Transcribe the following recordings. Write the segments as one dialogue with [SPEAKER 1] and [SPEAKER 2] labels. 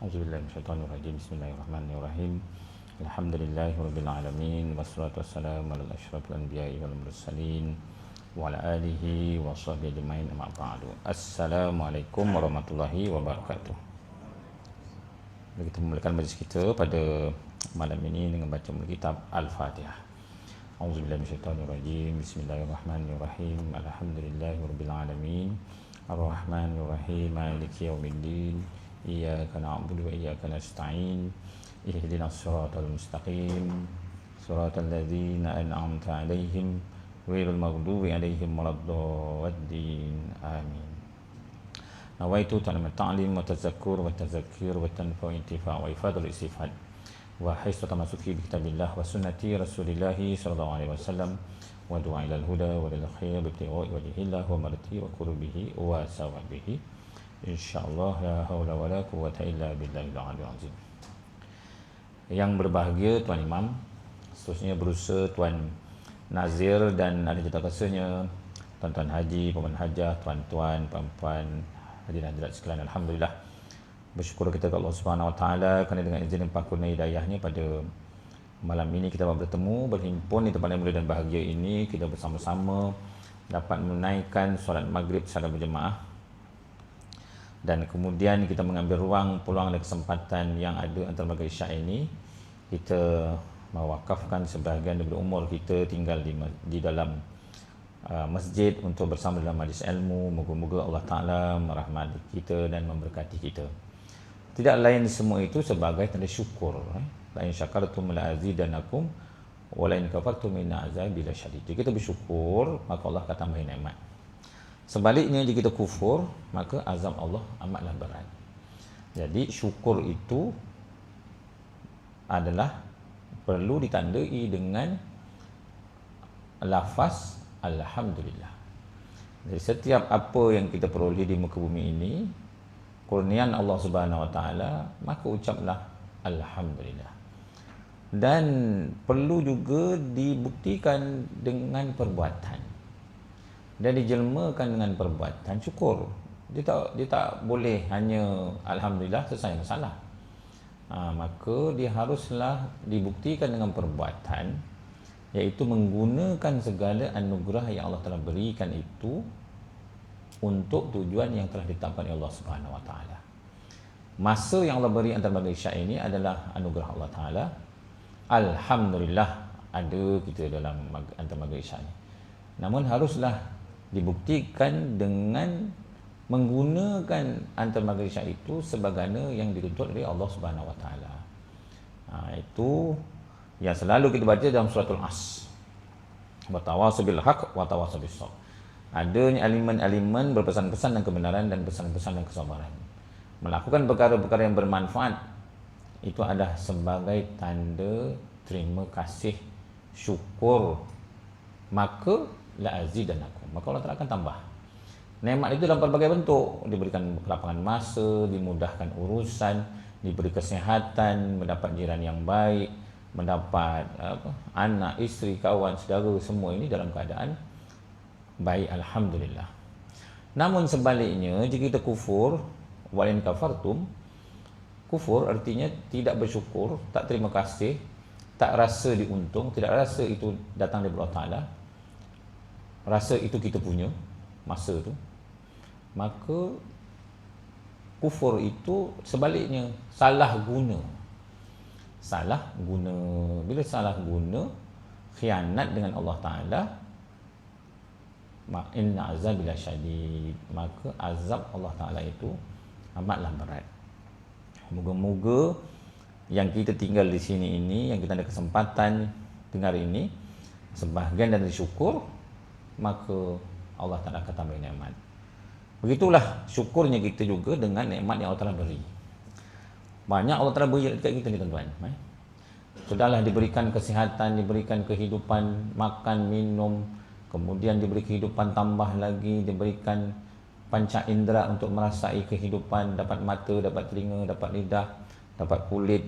[SPEAKER 1] Auzubillahi minasyaitonirrajim. Bismillahirrahmanirrahim. Alhamdulillahirabbil alamin wassalatu wassalamu ala asyrafil anbiya'i wal mursalin wa ala alihi wa sahbihi ajmain amma ba'du. Assalamualaikum warahmatullahi wabarakatuh. Kita memulakan majlis kita pada malam ini dengan baca kitab Al-Fatihah. Auzubillahi minasyaitonirrajim. Bismillahirrahmanirrahim. Alhamdulillahirabbil alamin. Ar-Rahmanirrahim. Maliki yaumiddin. Iyyaka na'budu wa iyyaka nasta'in. Ihdinas siratal mustaqim. Siratal ladzina an'amta 'alaihim ghairil maghdubi 'alaihim waladdallin. Amin. Nawaitu ta'lim at-ta'lim wa tadhakkur wa tadhakkir wa tanfa'u intifa' wa ifadul istifad wa hisnu tamasuki bi kitabillah wa sunnati rasulillah sallallahu alaihi wasallam wa du'a ila al-huda wa lil khair bi ibtigha'i wajhillah wa marti wa qurbihi wa sawabihi. InsyaAllah la haula wa la quwwata illa billahil aliyyil azim. Yang berbahagia Tuan Imam, seterusnya berusaha Tuan Nazir dan ahli jawatankuasanya, tuan-tuan haji, puan hajah, tuan-tuan, puan-puan, hadirin hadirat sekalian, alhamdulillah. Bersyukur kita kepada Allah Subhanahu Wa Taala kerana dengan izin dan pakurnia hidayahnya pada malam ini kita bertemu, berhimpun di tempat yang mulia dan bahagia ini. Kita bersama-sama dapat menunaikan solat maghrib secara berjemaah, dan kemudian kita mengambil ruang, peluang dan kesempatan yang ada antara maghrib isyak ini, kita mewakafkan sebahagian daripada umur kita tinggal di dalam masjid untuk bersama dalam majlis ilmu. Moga-moga Allah Ta'ala merahmati kita dan memberkati kita. Tidak lain semua itu sebagai tanda syukur. La in syakartum la azidanakum wa la in kafartum inna azabi lasyadid. Jika kita bersyukur, maka Allah akan tambahin nikmat. Sebaliknya, jika kita kufur, maka azab Allah amatlah berat. Jadi syukur itu adalah perlu ditandai dengan lafaz Alhamdulillah. Jadi setiap apa yang kita peroleh di muka bumi ini, kurniaan Allah Subhanahu Wa Taala, maka ucaplah Alhamdulillah. Dan perlu juga dibuktikan dengan perbuatan dan dijelmakan dengan perbuatan syukur. Dia tak boleh hanya Alhamdulillah selesai masalah. Maka dia haruslah dibuktikan dengan perbuatan, iaitu menggunakan segala anugerah yang Allah telah berikan itu untuk tujuan yang telah ditetapkan oleh Allah Subhanahu Wa Taala. Masa yang Allah beri antara maghrib isyak ini adalah anugerah Allah Taala. Alhamdulillah ada kita dalam antara maghrib isyak ini. Namun haruslah dibuktikan dengan menggunakan antara maghrib isyak itu sebagaimana yang dituntut oleh Allah Subhanahu Wa Taala. Itu yang selalu kita baca dalam suratul As. Wa tawassaw bil haqq wa tawassaw bis sabr. Adanya aliman-aliman berpesan-pesan dan kebenaran dan pesan-pesan dan kesabaran. Melakukan perkara-perkara yang bermanfaat itu adalah sebagai tanda terima kasih, syukur. Maka la azidanakum, maka Allah Ta'ala akan tambah. Nikmat itu dalam pelbagai bentuk. Diberikan kelapangan masa, dimudahkan urusan, diberi kesihatan, mendapat jiran yang baik, mendapat anak, isteri, kawan, saudara, semua ini dalam keadaan baik, alhamdulillah. Namun sebaliknya, jika kita kufur, wa in kafartum, kufur artinya tidak bersyukur, tak terima kasih, tak rasa diuntung, tidak rasa itu datang dari Allah Ta'ala, rasa itu kita punya masa tu, maka kufur itu sebaliknya salah guna. Bila salah guna, khianat dengan Allah Ta'ala, inna azabi lasyadid, maka azab Allah Ta'ala itu amatlah berat. Moga-moga yang kita tinggal di sini ini, yang kita ada kesempatan dengar ini, sebahagian dari syukur, maka Allah Ta'ala akan tambah nikmat. Begitulah syukurnya kita juga dengan nikmat yang Allah Ta'ala beri. Banyak Allah Ta'ala beri dekat kita ni tuan-tuan. Sudahlah diberikan kesihatan, diberikan kehidupan, makan, minum, kemudian diberi kehidupan tambah lagi, diberikan panca indera untuk merasai kehidupan, dapat mata, dapat telinga, dapat lidah, dapat kulit.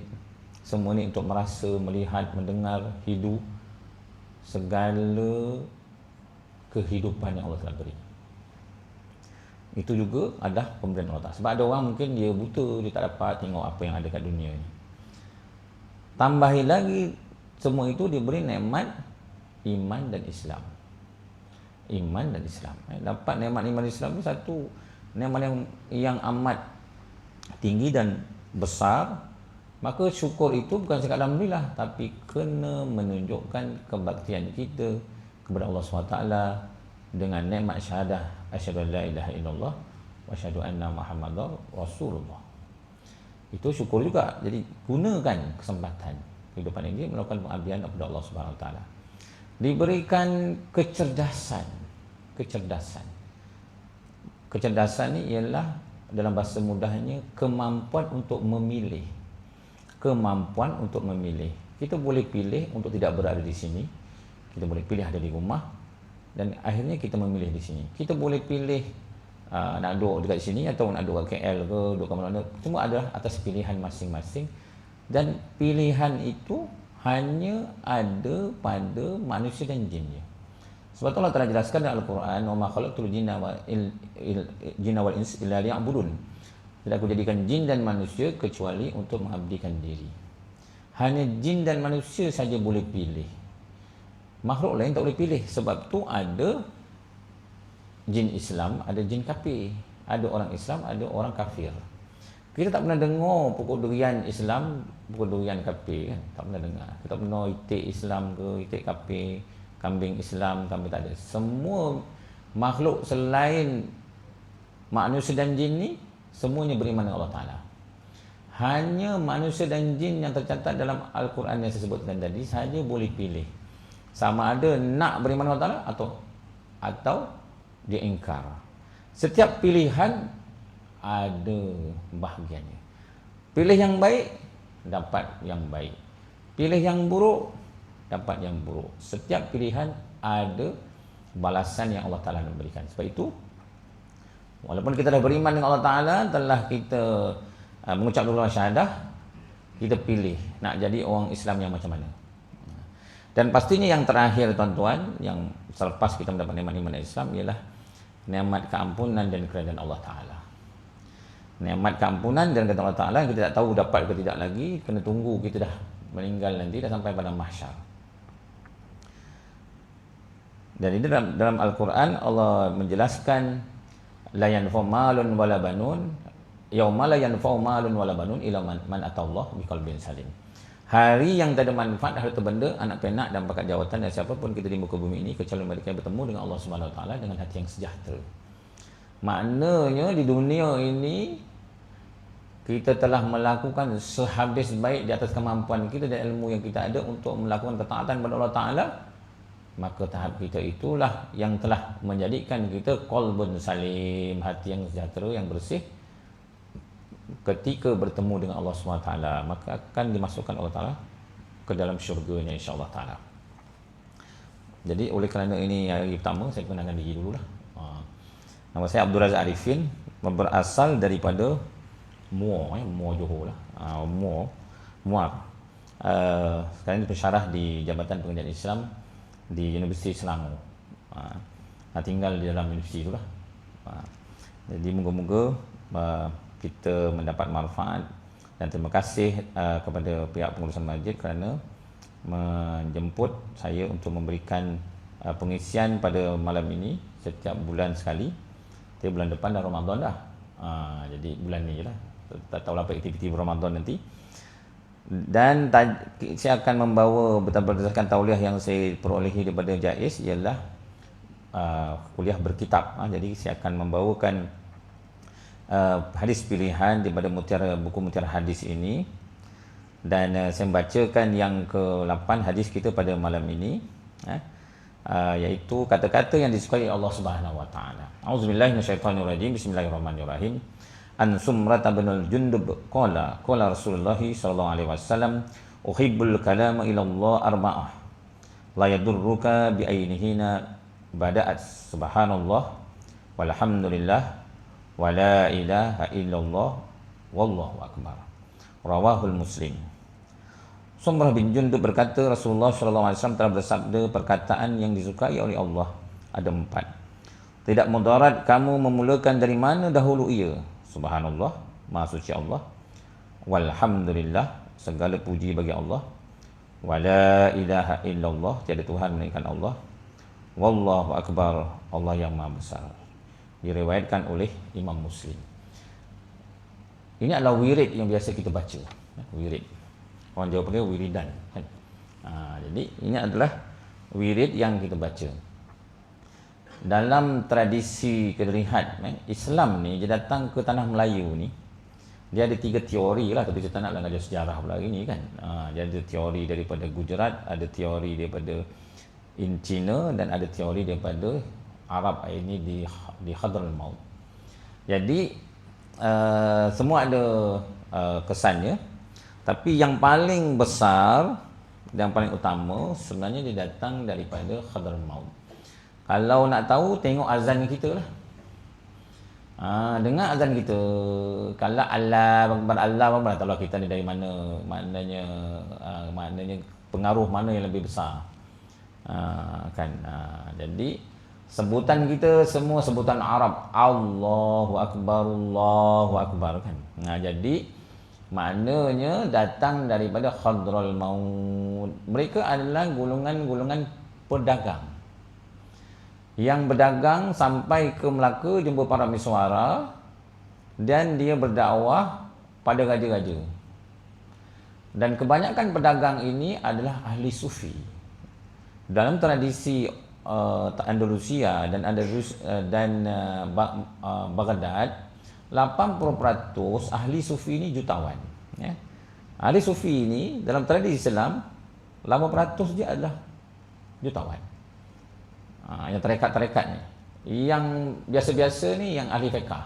[SPEAKER 1] Semua ni untuk merasa, melihat, mendengar, hidup, segala kehidupan yang Allah telah beri. Itu juga adalah pemberian Allah Ta'ala. Sebab ada orang mungkin dia buta, dia tak dapat tengok apa yang ada kat dunia ni. Tambahi lagi, semua itu diberi nikmat iman dan Islam. Iman dan Islam. Dapat nikmat iman dan Islam itu satu nikmat yang amat tinggi dan besar. Maka syukur itu bukan sekadar alhamdulillah, tapi kena menunjukkan kebaktian kita kepada Allah SWT dengan nikmat syahadah asyhadu an la ilaha illallah wa asyhadu anna muhammadar rasulullah. Itu syukur juga. Jadi gunakan kesempatan kehidupan ini melakukan pengabdian kepada Allah Subhanahu Wa Taala. Diberikan kecerdasan. Kecerdasan ni ialah dalam bahasa mudahnya kemampuan untuk memilih. Kita boleh pilih untuk tidak berada di sini. Kita boleh pilih ada di rumah dan akhirnya kita memilih di sini. Kita boleh pilih nak duduk dekat sini atau nak duduk kat KL ke, duduk kat mana. Semua adalah atas pilihan masing-masing. Dan pilihan itu hanya ada pada manusia dan jin je. Sebab Allah Ta'ala jelaskan dalam Al-Quran, wa ma khalaqtul jinna wal insa illa liya'budun. Tidak aku jadikan jin dan manusia kecuali untuk mengabdikan diri. Hanya jin dan manusia saja boleh pilih. Makhluk lain tak boleh pilih. Sebab tu ada jin Islam, ada jin kafir. Ada orang Islam, ada orang kafir. Kita tak pernah dengar pokok durian Islam, pokok durian kafir kan? Tak pernah dengar. Kita tak pernah itik Islam ke, itik kafir, kambing Islam, kambing tak ada. Semua makhluk selain manusia dan jin ni, semuanya beriman dengan Allah Ta'ala. Hanya manusia dan jin yang tercatat dalam Al-Quran yang saya sebutkan tadi sahaja boleh pilih. Sama ada nak beriman dengan Allah Ta'ala atau dia ingkar. Setiap pilihan ada bahagiannya. Pilih yang baik, dapat yang baik. Pilih yang buruk, dapat yang buruk. Setiap pilihan ada balasan yang Allah Ta'ala memberikan. Sebab itu, walaupun kita dah beriman dengan Allah Ta'ala, telah kita mengucap dua syahadah, kita pilih nak jadi orang Islam yang macam mana. Dan pastinya yang terakhir tuan-tuan, yang selepas kita mendapat nikmat iman Islam ialah nikmat keampunan dan keridaan Allah Ta'ala. Nikmat keampunan dan keridaan Allah Ta'ala kita tak tahu dapat ke tidak lagi, kena tunggu kita dah meninggal nanti, dah sampai pada mahsyar. Dan ini dalam Al-Quran Allah menjelaskan la yanfa'u malun wala banun yauma la yanfa'u malun wala banun illa man atallah biqalbin salim. Hari yang tak ada manfaat harta benda, anak penak dan pangkat jawatan dan siapapun kita di muka bumi ini kecuali mereka yang bertemu dengan Allah Subhanahu Wa Taala dengan hati yang sejahtera. Maknanya di dunia ini kita telah melakukan sehabis baik di atas kemampuan kita dan ilmu yang kita ada untuk melakukan ketaatan kepada Allah Taala, maka tahap kita itulah yang telah menjadikan kita qalbun salim, hati yang sejahtera, yang bersih. Ketika bertemu dengan Allah SWT, maka akan dimasukkan Allah Ta'ala ke dalam syurganya insya-Allah Ta'ala. Jadi oleh kerana ini hari pertama, saya kenalkan diri dululah. Nama saya Abdul Razak Arifin, berasal daripada Muar, Muar Johor lah. Muar. Sekarang ini pensyarah di Jabatan Pengajian Islam di Universiti Selangor. Tinggal di dalam universiti itulah. Jadi moga-moga kita mendapat manfaat dan terima kasih kepada pihak pengurusan masjid kerana menjemput saya untuk memberikan pengisian pada malam ini setiap bulan sekali. Tapi bulan depan dah Ramadan dah. Jadi bulan ni je lah. Tak tahu apa aktiviti Ramadan nanti. Dan saya akan membawa berdasarkan tauliah yang saya perolehi daripada JAIS ialah kuliah berkitab. Jadi saya akan membawakan hadis pilihan daripada buku Mutiara Hadis ini, dan saya membacakan yang ke-8 hadis kita pada malam ini, iaitu kata-kata yang disukai Allah Subhanahu Wa Taala. Auzubillahi minasyaitonirrajim. Bismillahirrahmanirrahim. An Sumrah bin al-Jundub qala Rasulullah sallallahu alaihi wasallam uhibbul kalama ila Allah arba'ah la yadurruka bi ainihina bada'at subhanallah walhamdulillah wa la ilaha illallah wallahu akbar. Rawahul Muslim. Sumrah bin Jundub berkata Rasulullah SAW telah bersabda perkataan yang disukai oleh Allah ada 4. Tidak mudarat kamu memulakan dari mana dahulu ia. Subhanallah, Maha suci Allah. Walhamdulillah, segala puji bagi Allah. Wala ilaha illallah, tiada Tuhan melainkan Allah. Wallahu akbar, Allah yang maha besar. Diriwayatkan oleh Imam Muslim. Ini adalah wirid yang biasa kita baca. Wirid. Orang Jawa panggil wiridan. Kan? Jadi ini adalah wirid yang kita baca. Dalam tradisi kita lihat, Islam ni dia datang ke tanah Melayu ni, dia ada 3 teori lah, tapi kita nak ngajar sejarah pula hari ni kan. Dia ada teori daripada Gujarat, ada teori daripada China, dan ada teori daripada Arab ini di Hadramaut. Jadi semua ada kesannya, tapi yang paling besar dan paling utama sebenarnya dia datang daripada Hadramaut. Kalau nak tahu, tengok azan kita lah. Dengar azan kita. Kalau Allah Akbar, tahulah kita ni dari mana, maknanya pengaruh mana yang lebih besar. Jadi sebutan kita semua sebutan Arab, Allahu Akbar kan. Jadi maknanya datang daripada Hadral Maut. Mereka adalah golongan-golongan pedagang yang berdagang sampai ke Melaka jumpa para miswara, dan dia berdakwah pada raja-raja. Dan kebanyakan pedagang ini adalah ahli sufi. Dalam tradisi Andalusia dan Baghdad, 80% ahli sufi ini jutawan. Ya. Ahli sufi ini dalam tradisi Islam 80% dia adalah jutawan. Yang tarekat-tarekat ni, yang biasa-biasa ni yang ahli fiqh.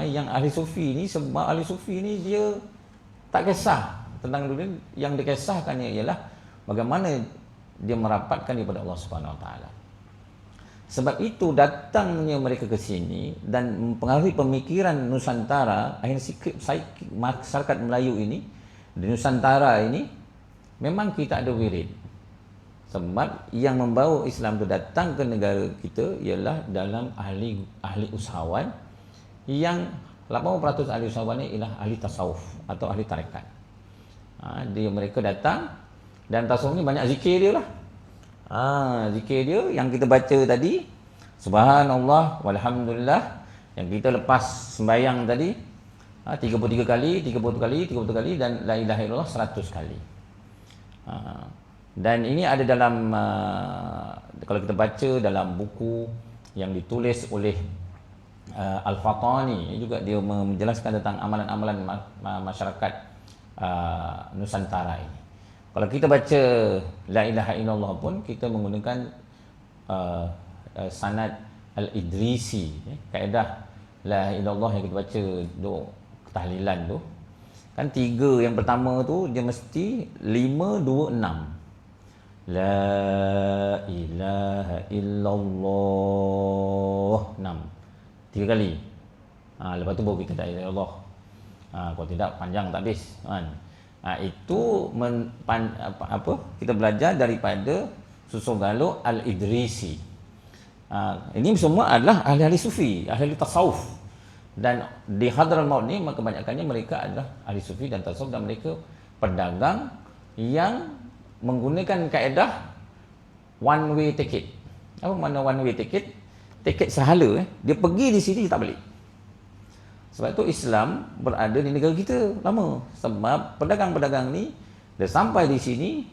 [SPEAKER 1] Yang ahli sufi ni, sebab ahli sufi ni dia tak kisah tentang dunia, yang dikisahkannya ialah bagaimana dia merapatkan kepada Allah Subhanahu Wa Taala. Sebab itu datangnya mereka ke sini dan mempengaruhi pemikiran Nusantara. Akhirnya masyarakat Melayu ini di Nusantara ini memang kita ada wirid. Sebab yang membawa Islam itu datang ke negara kita ialah dalam ahli usahawan, yang 80% ahli usahawan ni ialah ahli tasawuf atau ahli tarekat. Mereka datang, dan tasawuf ni banyak zikir dia lah. Zikir dia yang kita baca tadi, Subhanallah walhamdulillah, yang kita lepas sembahyang tadi 33 kali, 30 kali, 30 kali, dan la ilaha illallah 100 kali. Dan ini ada dalam kalau kita baca dalam buku yang ditulis oleh Al-Fatani, juga dia menjelaskan tentang amalan-amalan masyarakat Nusantara ini. Kalau kita baca la ilaha illallah pun kita menggunakan sanad Al-Idrisi, kaedah la ilaha illallah yang kita baca tahlilan tu kan, 3 yang pertama tu dia mesti 5 2 6. La ilaha illallah 6 3 kali. Lepas tu baru kita la ilaha illallah. Kalau tidak panjang tak habis kan. Itu kita belajar daripada Susul Galuh Al-Idrisi. Ini semua adalah ahli-ahli sufi, ahli tasawuf. Dan di Hadramaut ni kebanyakannya mereka adalah ahli sufi dan tasawuf, dan mereka pedagang yang menggunakan kaedah one way ticket. Apa makna one way ticket? Tiket sahala. Dia pergi di sini, dia tak balik. Sebab itu Islam berada di negara kita lama. Sebab pedagang-pedagang ni dia sampai di sini,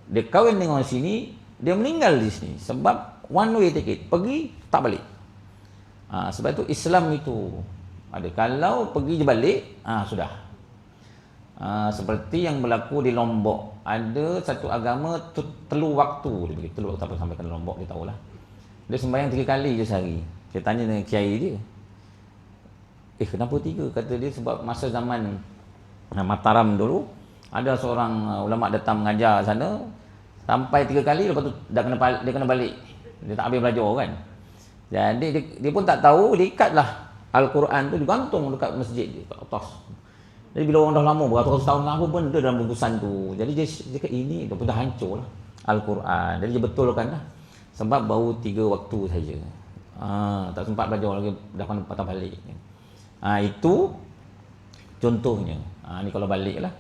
[SPEAKER 1] dia kahwin dengan orang sini, dia meninggal di sini. Sebab one way ticket, pergi tak balik. Sebab itu Islam itu ada, kalau pergi je balik, sudah. Seperti yang berlaku di Lombok, ada satu agama telu waktu, dia bagi telu waktu, apa sampai ke Lombok dia tahulah. Dia sembahyang 3 kali je sehari. Saya tanya dengan kiai dia, kenapa 3? Kata dia sebab masa zaman Mataram dulu ada seorang ulama datang mengajar sana, sampai 3 kali, lepas tu dia kena balik. Dia tak habis belajar kan. Jadi dia pun tak tahu, dia ikatlah Al-Quran tu digantung dekat masjid dia, kat atas. Jadi bila orang dah lama, beratus-ratus tahun apa benda dalam bungkusan tu. Jadi dia kata ini dah hancur lah Al-Quran. Jadi dia betulkan lah. Sebab baru 3 waktu saja. Tak sempat belajar lagi, dah patah balik. Itu contohnya. Ni kalau balik lah.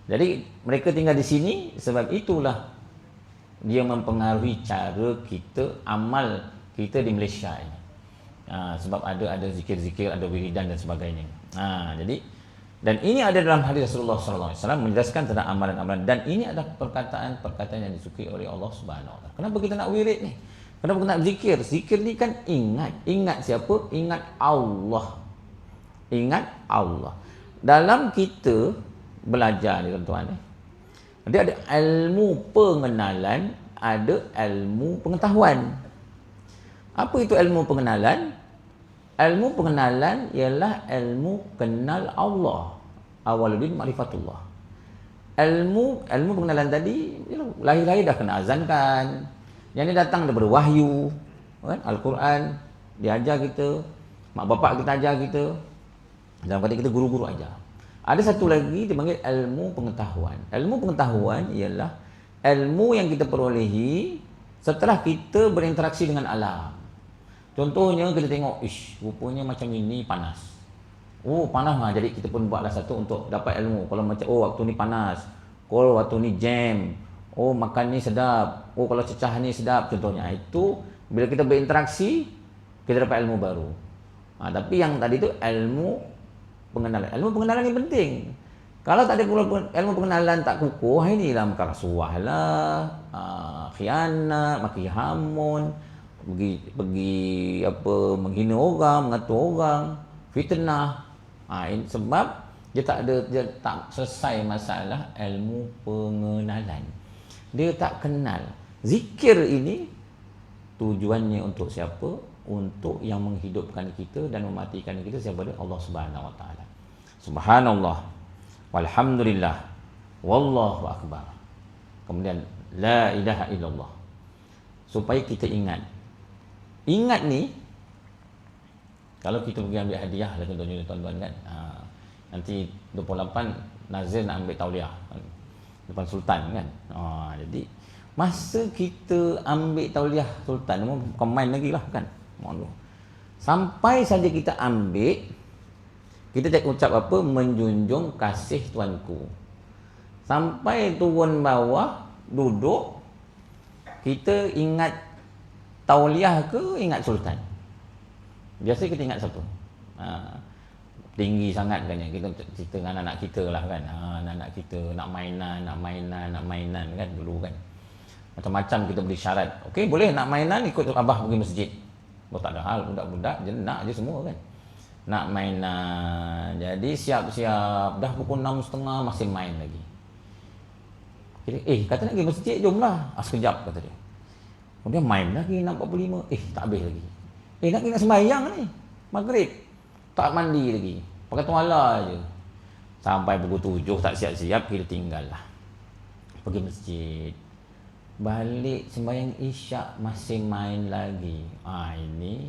[SPEAKER 1] Jadi mereka tinggal di sini, sebab itulah dia mempengaruhi cara kita, amal kita di Malaysia ini. Sebab ada zikir-zikir, ada wiridan dan sebagainya. Jadi, dan ini ada dalam hadis Rasulullah SAW menjelaskan tentang amalan-amalan, dan ini adalah perkataan-perkataan yang disukai oleh Allah Subhanahu Wa Taala. Kenapa kita nak wirid ni? Kenapa kita nak zikir? Zikir ni kan ingat siapa? Ingat Allah. Ingat Allah. Dalam kita belajar ni tuan-tuan, dia ada ilmu pengenalan, ada ilmu pengetahuan. Apa itu ilmu pengenalan? Ilmu pengenalan ialah ilmu kenal Allah. Awaluddin ma'rifatullah. Ilmu pengenalan tadi, lahir-lahir dah kena azankan. Yang ni datang daripada wahyu, kan? Al-Quran diajar kita, mak bapak kita ajar kita, dalam kata kita guru-guru ajar. Ada satu lagi dipanggil ilmu pengetahuan. Ilmu pengetahuan ialah ilmu yang kita perolehi setelah kita berinteraksi dengan alam. Contohnya kita tengok, rupanya macam ini panas. Panas lah. Jadi kita pun buatlah satu untuk dapat ilmu. Kalau macam, waktu ni panas. Kalau waktu ni jam. Makan ni sedap. Kalau cecah ni sedap. Contohnya. Itu, bila kita berinteraksi, kita dapat ilmu baru. Tapi yang tadi tu ilmu pengenalan. Ilmu pengenalan ni penting. Kalau tak ada ilmu pengenalan tak kukuh, inilah makan rasuah lah, khianat, maki hamun, pergi menghina orang, mengatur orang, fitnah. Sebab dia tak selesai masalah ilmu pengenalan. Dia tak kenal. Zikir ini tujuannya untuk siapa? Untuk yang menghidupkan kita dan mematikan kita, siapa dia? Allah Subhanahu Wa Taala. Subhanallah, walhamdulillah, wallahu akbar. Kemudian la ilaha illallah. Supaya kita ingat ni, kalau kita pergi ambil hadiah lah contohnya tuan-tuan kan, nanti 28 Nazir nak ambil tauliah depan Sultan kan. Jadi masa kita ambil tauliah Sultan, bukan main lagi lah kan. Sampai saja kita ambil, kita tak ucap apa? Menjunjung kasih tuanku. Sampai turun bawah, duduk, kita ingat tauliah ke ingat Sultan? Biasa kita ingat siapa? Tinggi sangat kan, kita cerita dengan anak kita lah kan. Anak kita nak mainan kan dulu kan. Macam-macam kita beri syarat. Okey, boleh nak mainan, ikut abah pergi masjid. Tak ada hal, budak-budak je nak je semua kan. Nak mainan. Jadi siap-siap, dah pukul 6.30 masih main lagi. Kata nak pergi masjid, jomlah. Sekejap kata dia. Kemudian main lagi 6.45. Tak habis lagi. Nak sembahyang ni, maghrib. Tak mandi lagi, pakai tuala je. Sampai pukul 7 tak siap-siap, kita tinggal lah. Pergi masjid. Balik sembahyang isyak masih main lagi. Ini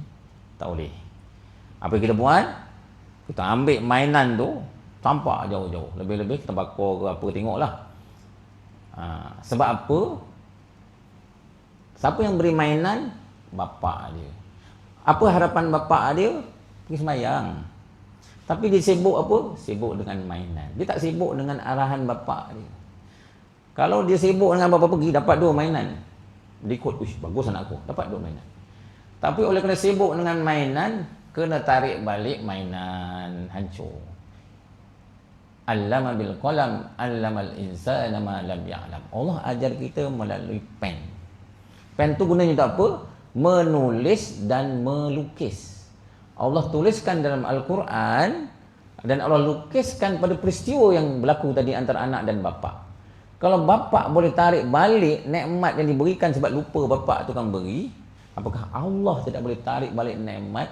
[SPEAKER 1] tak boleh. Apa kita buat? Kita ambil mainan tu, tampak jauh-jauh. Lebih-lebih kita bakar ke apa, tengoklah. Sebab apa? Siapa yang beri mainan? Bapak dia. Apa harapan bapak dia? Pergi sembahyang. Tapi dia sibuk apa? Sibuk dengan mainan. Dia tak sibuk dengan arahan bapak dia. Kalau dia sibuk dengan bapak pergi, dapat 2 mainan. Dia ikut, bagus anak aku, dapat 2 mainan. Tapi oleh kerana sibuk dengan mainan, kena tarik balik mainan, hancur. Allama bil qalam, allamal insana ma lam ya'lam. Allah ajar kita melalui pen. Pen tu gunanya untuk apa? Menulis dan melukis. Allah tuliskan dalam Al-Quran dan Allah lukiskan pada peristiwa yang berlaku tadi antara anak dan bapa. Kalau bapa boleh tarik balik nikmat yang diberikan sebab lupa bapa tu kan beri, apakah Allah tidak boleh tarik balik nikmat?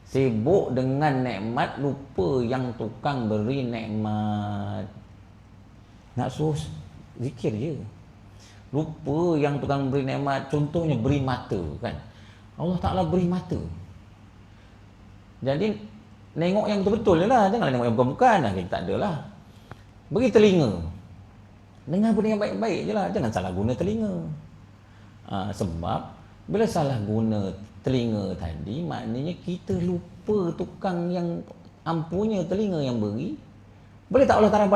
[SPEAKER 1] Sibuk dengan nikmat, lupa yang tukang beri nikmat. Nak suruh zikir je, lupa yang tukang beri nikmat. Contohnya beri mata kan, Allah Ta'ala beri mata. Jadi nengok yang betul-betul je lah, janganlah nengok yang bukan-bukan lah. Kita tak ada lah. Beri telinga, dengar benda yang baik-baik je lah, jangan salah guna telinga. Sebab Bila salah guna telinga tadi, maknanya kita lupa tukang yang ampunya telinga yang beri. Boleh tak Allah tarik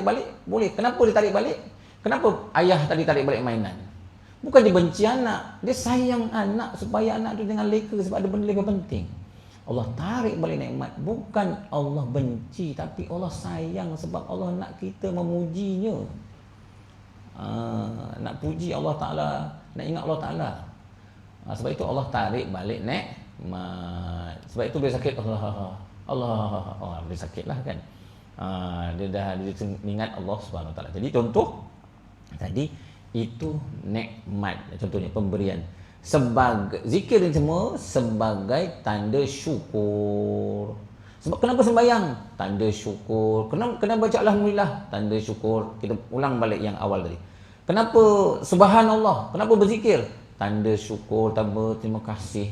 [SPEAKER 1] balik? Boleh. Kenapa dia tarik balik? Kenapa ayah tadi tarik balik mainan? Bukan dia benci anak, dia sayang anak supaya anak tu jangan leka sebab ada benda lebih penting. Allah tarik balik nikmat, bukan Allah benci, tapi Allah sayang sebab Allah nak kita memujinya. Nak puji Allah Ta'ala, nak ingat Allah Ta'ala. Sebab itu Allah tarik balik nikmat. Sebab itu bila sakit Allah boleh sakit lah kan. Dia ingat Allah Subhanahu Wa Ta'ala. Jadi contoh tadi itu nikmat, contohnya pemberian. Sebagai zikir ini semua sebagai tanda syukur. Sebab kenapa sembahyang? Tanda syukur. Kenapa baca alhamdulillah? Tanda syukur. Kita ulang balik yang awal tadi. Kenapa subhanallah? Kenapa berzikir? Tanda syukur, tanda terima kasih.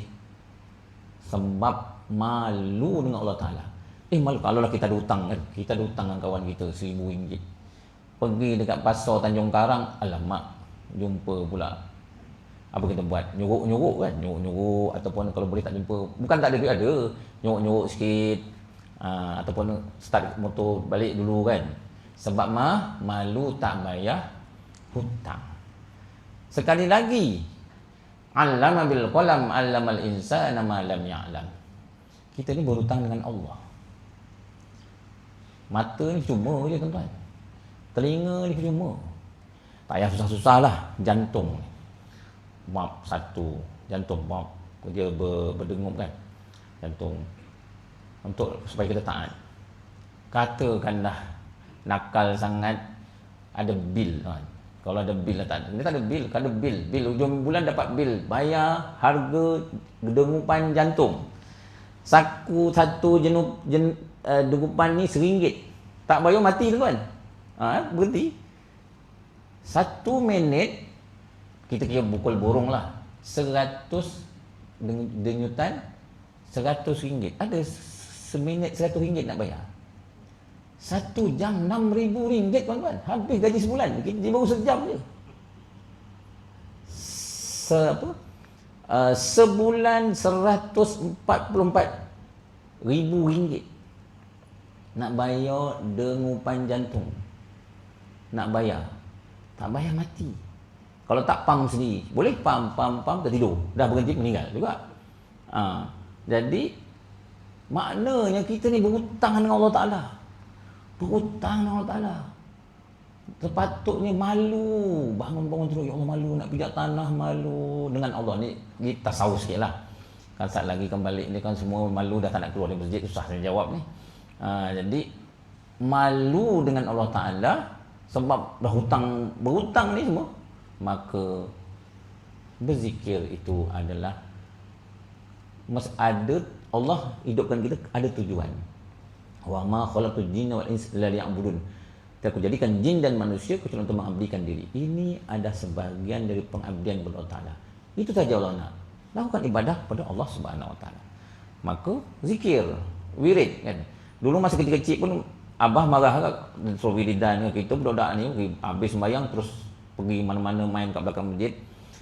[SPEAKER 1] Sebab malu dengan Allah Ta'ala. Malu kalau lah kita ada hutang kan. Kita ada hutang dengan kawan kita RM1,000. Pergi dekat pasar Tanjung Karang, alamak, jumpa pula. Apa kita buat? Nyuruk-nyuruk kan? Nyuruk-nyuruk, ataupun kalau boleh tak jumpa, bukan tak ada duit, ada. Nyuruk-nyuruk sikit. Ataupun start motor balik dulu kan. Sebab malu tak bayar hutang. Sekali lagi, allama bil qalam, allamal insana ma lam ya'lam. Kita ni berhutang dengan Allah. Mata ni cuma je tuan-tuan. Telinga ni cuma. Tak payah susah-susah lah. Jantung ni. Bab satu. Jantung bab. Dia berdengup kan. Jantung. Untuk supaya kita taat. Katakanlah nakal sangat, ada bil kan. Kalau ada bil tak ada. Ini tak ada bil. Kalau ada bil. Bil hujung bulan dapat bil. Bayar harga dengupan jantung. Satu dengupan ni RM1. Tak bayar mati tuan. Berhenti. 1 minit kita kira pukul burung lah. 100 denyutan RM100. Ada seminit RM100 nak bayar. 1 jam RM6,000 tuan-tuan. Habis gaji sebulan. Dia baru sejam je. Sebulan RM144,000 nak bayar dengupan jantung. Nak bayar. Tak bayar mati. Kalau tak pam sendiri, boleh pam tertidur, dah berhenti meninggal juga. Jadi maknanya kita ni berhutang dengan Allah Ta'ala. Berhutang dengan Allah Ta'ala. Sepatutnya malu. Bangun terus, ya Allah malu, nak pijak tanah malu dengan Allah ni. Kita tasawuf sikit lah. Kan saat lagi kembali ni kan semua malu, dah tak nak keluar dari masjid, susah saya jawab ni. Jadi malu dengan Allah Ta'ala sebab dah berhutang ni semua, maka berzikir itu adalah ada Allah hidupkan kita ada tujuan. Wa ma khalaqtul jinna wal insa illa liya'budun. Aku jadikan jin dan manusia kecuali untuk mengabdikan diri. Ini ada sebahagian dari pengabdian kepada Allah Ta'ala. Itu saja Allah nak. Lakukan ibadah kepada Allah Subhanahu Wa Ta'ala. Maka zikir, wirid kan. Dulu masa kecil-kecil pun abah marah kan, suruh wiridan kita budak-budak ni habis sembahyang terus pergi mana-mana main kat belakang masjid.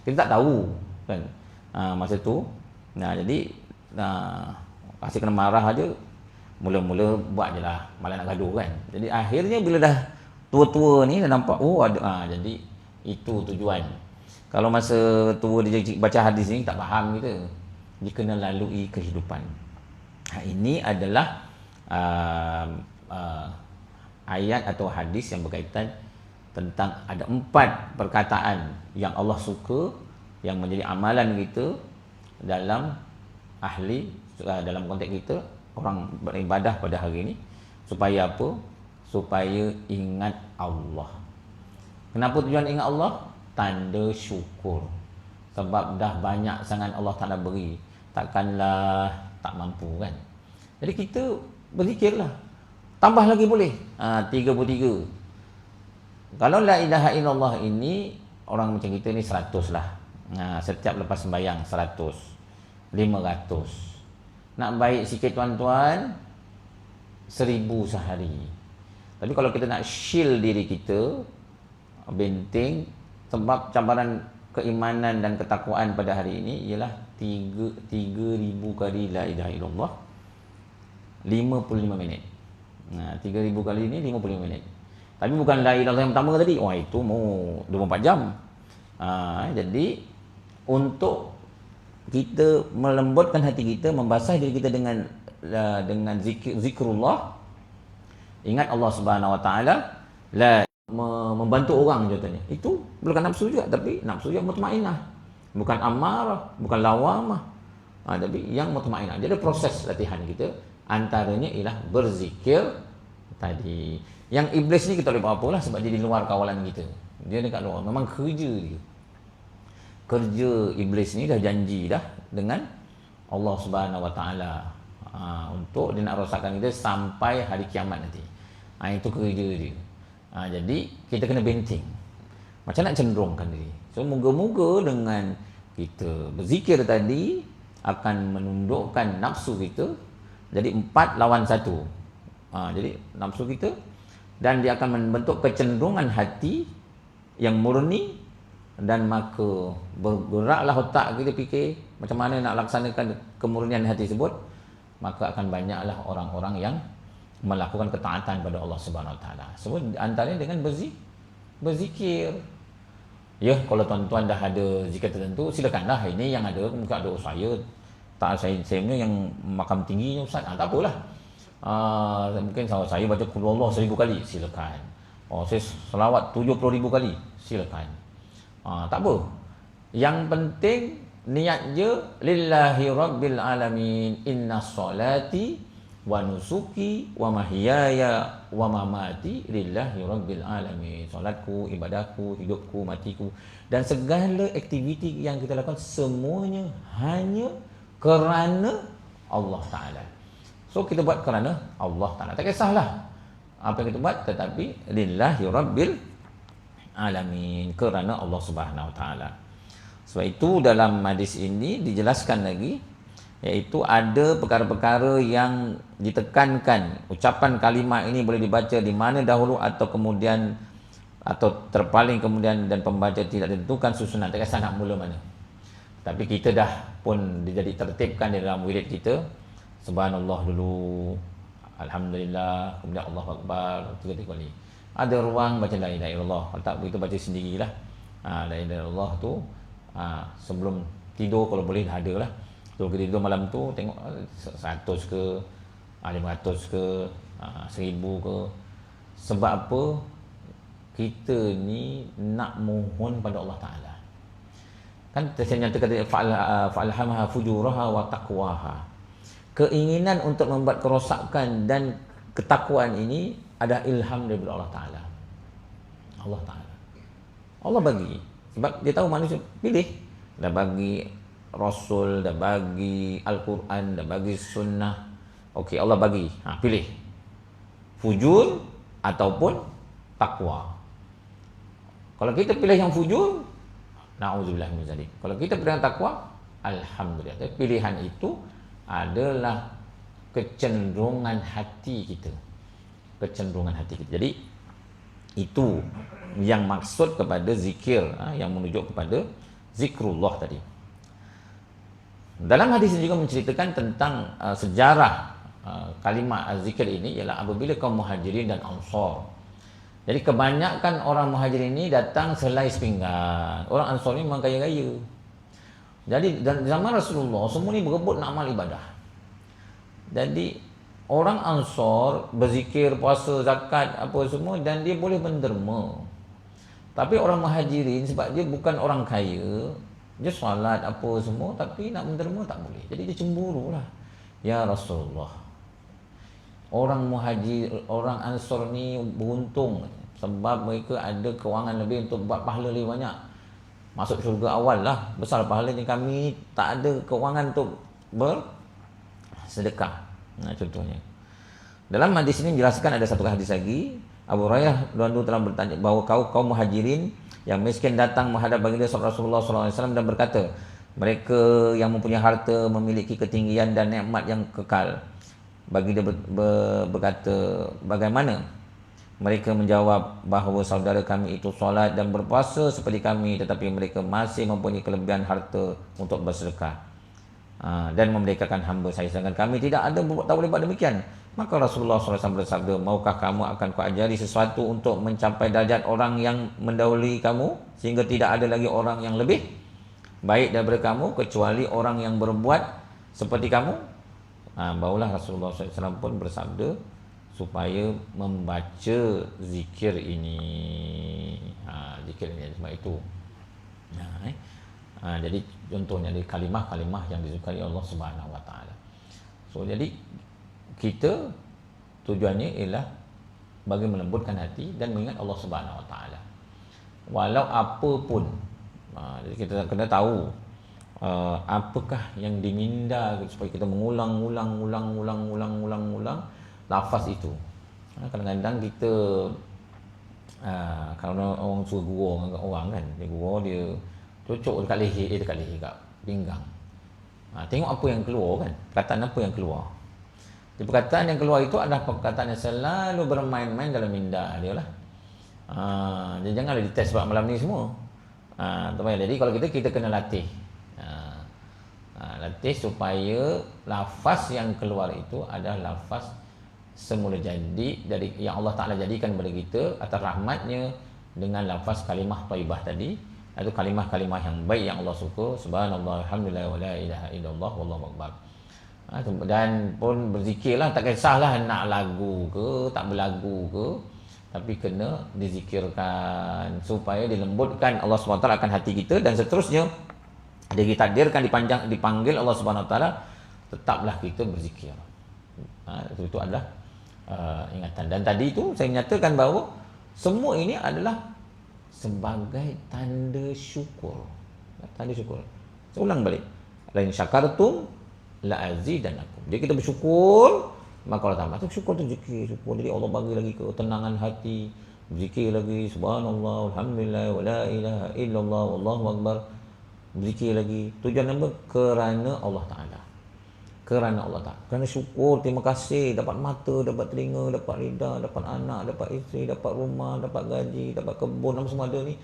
[SPEAKER 1] Kita tak tahu kan. Masa tu jadi kasih kena marah aja, mula-mula buat je lah, malah nak gaduh kan. Jadi akhirnya bila dah tua-tua ni dah nampak jadi itu tujuan. Kalau masa tua dia baca hadis ni tak faham kita, dia kena lalui kehidupan. Ini adalah ayat atau hadis yang berkaitan tentang ada 4 perkataan yang Allah suka, yang menjadi amalan kita dalam dalam konteks kita orang beribadah pada hari ini. Supaya apa? Supaya ingat Allah. Kenapa tujuan ingat Allah? Tanda syukur. Sebab dah banyak sangat Allah Ta'ala beri, takkanlah tak mampu kan. Jadi kita berzikirlah. Tambah lagi boleh. 33. Kalau la ilaha illallah ini orang macam kita ni 100 lah. Setiap lepas sembahyang 100, 500. Nak baik sikit tuan-tuan, 1000 sehari. Tapi kalau kita nak shield diri kita, benteng, sebab cabaran keimanan dan ketakwaan pada hari ini ialah 3,000 kali la ilaha illallah 55 minit. 3,000 kali ini 55 minit. Tapi bukan la ilaha illallah yang pertama tadi. Wah, itu mau 24 jam. Jadi untuk kita melembutkan hati kita, membasah diri kita dengan zikrullah, ingat Allah Subhanahu Wa Taala, membantu orang contohnya. Itu bukan nafsu juga, tapi nafsu yang mutmainnah. Bukan amarah, bukan lawamah. Tapi yang mutmainnah. Jadi proses latihan kita antaranya ialah berzikir tadi. Yang iblis ni kita boleh buat apalah sebab dia di luar kawalan kita. Dia dekat luar. Memang kerja dia. Kerja iblis ni dah janji dah dengan Allah Subhanahu Wa Taala untuk dia nak rosakkan kita sampai hari kiamat nanti. Itu kerja dia. Jadi kita kena benteng. Macam nak cenderungkan diri. So moga-moga dengan kita berzikir tadi akan menundukkan nafsu kita. Jadi 4 lawan 1. Jadi nafsu kita, dan dia akan membentuk kecenderungan hati yang murni, dan maka bergeraklah otak kita fikir macam mana nak laksanakan kemurnian hati tersebut, maka akan banyaklah orang-orang yang melakukan ketaatan pada Allah Subhanahu Wa Taala. Sebab antaranya dengan berzikir. Ya, kalau tuan-tuan dah ada zikir tertentu, silakanlah. Ini yang ada, mungkin ada saya. Tak, saya punya yang makam tingginya Ustaz. Tak apalah. Mungkin saya baca Qul Allah 1,000 kali, silakan. Saya selawat 70,000 kali, silakan. Tak apa. Yang penting niat je lillahi rabbil alamin, inna salati wa nusuki wa mahyaya wa mamati lillahi rabbil alamin. Solatku, ibadahku, hidupku, matiku, dan segala aktiviti yang kita lakukan semuanya hanya kerana Allah Ta'ala. So kita buat kerana Allah Ta'ala. Tak kisahlah apa yang kita buat, tetapi lillahi rabbil alamin, kerana Allah Subhanahu Wa Ta'ala. Sebab itu dalam hadis ini dijelaskan lagi, iaitu ada perkara-perkara yang ditekankan. Ucapan kalimat ini boleh dibaca di mana dahulu atau kemudian, atau terpaling kemudian, dan pembaca tidak ditentukan susunan, tak kisah nak mula mana. Tapi kita dah pun jadi tertibkan di dalam wirid kita. Subhanallah dulu, alhamdulillah, kemudian Allahu Akbar 3 kali. Ada ruang baca la ilaha illallah. Kalau tak begitu baca sendirilah. La ilaha illallah tu sebelum tidur kalau boleh dah ada lah. Kalau kita tidur malam tu tengok 100 ke 500 ke 1000 ke. Sebab apa? Kita ni nak mohon pada Allah Ta'ala. Kan saya nyatakan fa'alhamaha fujuraha wa taqwaha. Keinginan untuk membuat kerosakan dan ketakwaan ini ada ilham daripada Allah Ta'ala. Allah Ta'ala, Allah bagi. Sebab dia tahu manusia pilih. Dah bagi Rasul, dah bagi Al-Quran, dah bagi Sunnah. Okey, Allah bagi. Pilih fujur ataupun takwa. Kalau kita pilih yang fujur, na'udzubillah min zalik. Kalau kita pilih yang takwa, alhamdulillah. Tapi pilihan itu adalah kecenderungan hati kita. Kecenderungan hati kita. Jadi itu yang maksud kepada zikir, yang menuju kepada zikrullah tadi. Dalam hadis ini juga menceritakan tentang sejarah kalimat zikir ini, ialah apabila kaum Muhajirin dan Ansar. Jadi kebanyakan orang Muhajirin ini datang selai sepinggan. Orang Ansar ni memang kaya-kaya. Jadi dalam zaman Rasulullah semua ni berebut nak amal ibadah. Jadi orang Ansar berzikir, puasa, zakat, apa semua, dan dia boleh menderma. Tapi orang Muhajirin sebab dia bukan orang kaya, dia solat apa semua, tapi nak menderma tak boleh. Jadi dia cemburu lah. Ya Rasulullah, orang Muhajir, orang Ansar ni beruntung sebab mereka ada kewangan lebih untuk buat pahala lebih banyak. Masuk syurga awal lah, besar pahala ni. Kami tak ada kewangan untuk bersedekah. Contohnya dalam hadis ini menjelaskan, ada satu hadis lagi. Abu Hurairah dulu telah bertanya bahawa kaum Muhajirin yang miskin datang menghadap baginda Rasulullah SAW dan berkata, mereka yang mempunyai harta memiliki ketinggian dan nikmat yang kekal. Baginda berkata, bagaimana? Mereka menjawab bahawa saudara kami itu solat dan berpuasa seperti kami, tetapi mereka masih mempunyai kelebihan harta untuk bersedekah dan memerdekakan hamba saya, sedangkan kami tak boleh buat demikian. Maka Rasulullah SAW bersabda, maukah kamu akan kuajari sesuatu untuk mencapai darjat orang yang mendahului kamu, sehingga tidak ada lagi orang yang lebih baik daripada kamu kecuali orang yang berbuat seperti kamu? Barulah Rasulullah SAW pun bersabda supaya membaca zikir ini. Zikir ini sebab itu. Jadi contohnya di kalimah-kalimah yang disukai Allah Subhanahu Wa Taala. So jadi kita tujuannya ialah bagi melembutkan hati dan mengingat Allah Subhanahu Wa Taala. Walau apa pun, jadi kita kena tahu apakah yang diminda supaya kita mengulang lafaz itu. Kadang-kadang kita kalau orang suruh gurau dengan orang kan, dia gurau, dia cocok dekat leher, kat pinggang. Tengok apa yang keluar kan, perkataan apa yang keluar. Jadi perkataan yang keluar itu adalah perkataan yang selalu bermain-main dalam minda dia lah. Jadi janganlah dites sebab malam ni semua. Jadi kalau kita kena latih. Latih supaya lafaz yang keluar itu adalah lafaz semula jadi dari yang Allah Ta'ala jadikan kepada kita atas rahmatnya, dengan lafaz kalimah thayyibah tadi, itu kalimah-kalimah yang baik yang Allah suka. Subhanallah, alhamdulillah, wa la ilaha illallah, wallahu akbar. Dan pun berzikirlah, tak kisahlah nak lagu ke tak berlagu ke, tapi kena dizikirkan supaya dilembutkan Allah SWT akan hati kita, dan seterusnya dia ditakdirkan dipanggil Allah SWT, tetaplah kita berzikir. Itu adalah ingatan. Dan tadi itu saya nyatakan bahawa semua ini adalah sebagai tanda syukur. Tanda syukur. Saya ulang balik. Lain syakartum la azidanakum. Jadi kita bersyukur, maka Allah tambah. Syukur tu zikir, syukur. Jadi Allah bagi lagi ketenangan hati, zikir lagi, subhanallah, alhamdulillah, wa la ilaha illallah, wallahu akbar. Zikir lagi. Tujuan apa? Kerana Allah Ta'ala. Kerana Allah Ta'ala. Kerana syukur, terima kasih, dapat mata, dapat telinga, dapat lidah, dapat anak, dapat isteri, dapat rumah, dapat gaji, dapat kebun, apa semua ada ni.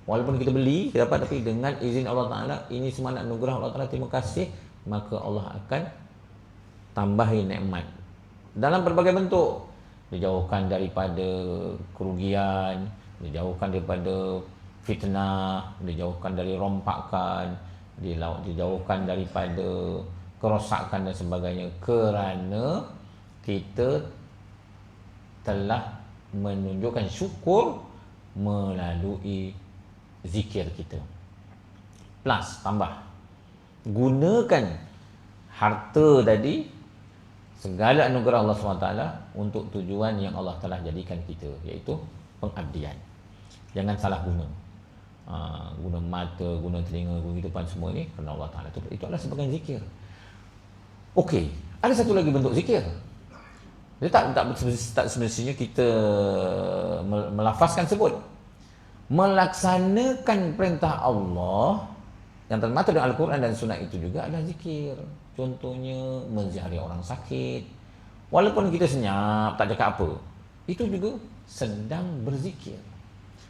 [SPEAKER 1] Walaupun kita beli, kita dapat, tapi dengan izin Allah Ta'ala, ini semua anugerah Allah Ta'ala, terima kasih, maka Allah akan tambahi nikmat dalam berbagai bentuk. Dijauhkan daripada kerugian, dijauhkan daripada fitnah, dijauhkan dari rompakan, dijauhkan daripada kerosakan dan sebagainya, kerana kita telah menunjukkan syukur melalui zikir kita. Plus, tambah, gunakan harta tadi, segala anugerah Allah SWT untuk tujuan yang Allah telah jadikan kita, iaitu pengabdian. Jangan salah guna. Guna mata, guna telinga, guna kehidupan semua ni kerana Allah Ta'ala. Itu adalah sebagai zikir. Okey, ada satu lagi bentuk zikir. Dia tak semestinya kita melafazkan sebut. Melaksanakan perintah Allah yang termaktub dalam Al-Quran dan Sunnah itu juga adalah zikir. Contohnya menziarahi orang sakit. Walaupun kita senyap, tak cakap apa, itu juga sedang berzikir.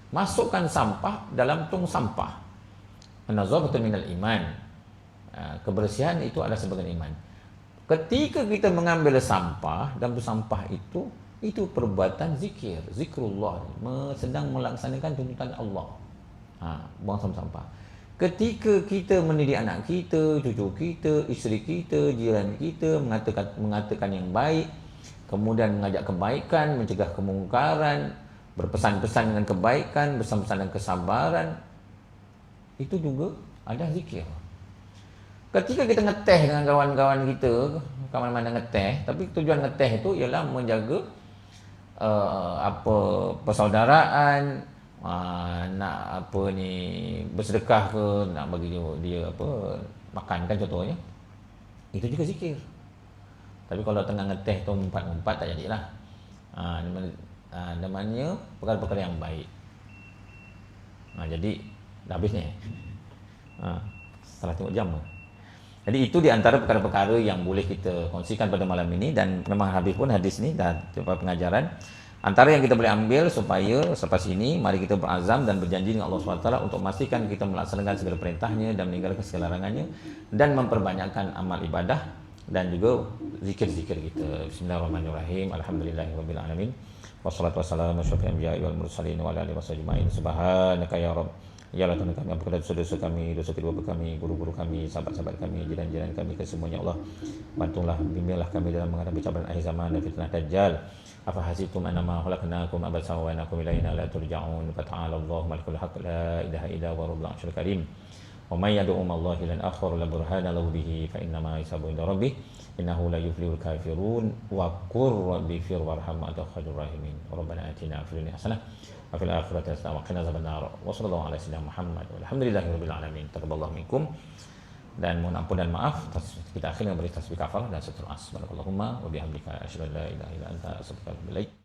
[SPEAKER 1] Masukkan sampah dalam tong sampah. An-nazafatu minal iman. Kebersihan itu adalah sebagian iman. Ketika kita mengambil sampah, dalam sampah itu perbuatan zikir, zikrullah, sedang melaksanakan tuntutan Allah. Buang sampah. Ketika kita mendidik anak kita, cucu kita, isteri kita, jiran kita, mengatakan yang baik, kemudian mengajak kebaikan, mencegah kemungkaran, berpesan-pesan dengan kebaikan, berpesan-pesan dengan kesabaran, itu juga ada zikir. Ketika kita ngeteh dengan kawan-kawan kita, kawan mana ngeteh, tapi tujuan ngeteh itu ialah menjaga persaudaraan, nak bersedekah ke, nak bagi dia makan kan contohnya, itu juga zikir. Tapi kalau tengah ngeteh tu umpat-umpat, tak jadilah. Namanya perkara-perkara yang baik. Jadi dah habis ni. Salah tengok jam. Jadi itu di antara perkara-perkara yang boleh kita kongsikan pada malam ini, dan memang habis pun hadis ni dah dapat pengajaran. Antara yang kita boleh ambil supaya selepas ini, mari kita berazam dan berjanji dengan Allah SWT untuk memastikan kita melaksanakan segala perintahnya dan meninggalkan segala larangannya, dan memperbanyakkan amal ibadah dan juga zikir-zikir kita. Bismillahirrahmanirrahim. Alhamdulillahirabbil alamin. Wassalatu wassalamu ala asyrofil anbiya'i wal mursalin wa ala alihi wasahbihi. Subhanaka ya Rabb. Ya Allah Tuhan kami, ampunkan dosa-dosa kami, dosa kedua bapa kami, guru-guru kami, sahabat-sahabat kami, jiran-jiran kami, kesemuanya Allah. Bantulah, bimbinglah kami dalam menghadapi cabaran akhir zaman dan fitnah dajjal. Afa hasibtum annama khalaqnakum abatsan wa annakum ilaina la turja'un. Fata'ala Allahu malikul haqq la ilaha illa huwa rabbul arsyil karim. Wa may yad'u ma'allahi lan akhar la burhana lahu bihi fa inna ma hisabu inda rabbih innahu la yuflihul kafirun. Wa qur rabbi fir warham anta khairur rahimin. Rabbana atina fid dunya hasanah wa fil akhirati hasanah wa qina adzabannar. Wa sallallahu ala sayyidina Muhammad walhamdulillahirabbil alamin. Taqabbalallahu minkum. Dan mohon ampun dan maaf, kita akhirnya beri tasbih kafarah dan seterusnya. Subhanallahumma wa bihamdika asyhadu an la ilaha illa anta astaghfiruka wa atubu ilaik.